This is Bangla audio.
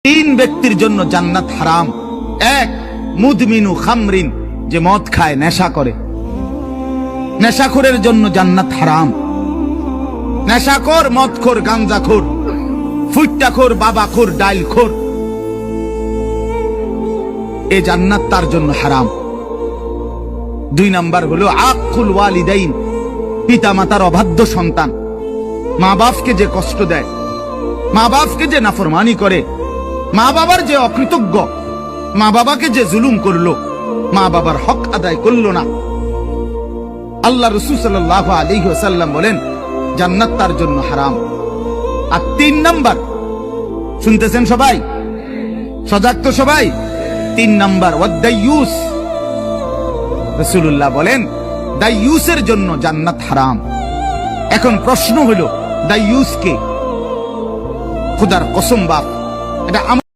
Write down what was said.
তিন ব্যক্তির জন্য জান্নাত হারাম। এক, মুদমিনু খামরিন, যে মদ খায়, নেশা করে, নেশাখোরের জন্য জান্নাত হারাম। নেশাখোর, মদখোর, গাঞ্জাখোর, ফুট্টাখোর, বাবাখোর, ডাইলখোর, এ জান্নাত তার জন্য হারাম। দুই নাম্বার হলো আকুল ওয়ালিদাইন, পিতা মাতার অবাধ্য সন্তান, মা বাপকে যে কষ্ট দেয়, মা বাপকে যে নাফরমানি করে, মা বাবার যে অকৃতজ্ঞ, মা বাবাকে যে জুলুম করলো, মা বাবার হক আদায় করলো না। আল্লাহ রাসূল সাল্লাল্লাহু আলাইহি ওয়াসাল্লাম বলেন জান্নাত তার জন্য হারাম। আর তিন নাম্বার, শুনতেছেন সবাই? সজাগ তো সবাই? তিন নাম্বার ওয়াদাইয়ুস, রাসূলুল্লাহ বলেন দাইয়ুসের জন্য জান্নাত হারাম। এখন প্রশ্ন হলো দাইয়ুস কে? খোদার কসম বাপ, এটা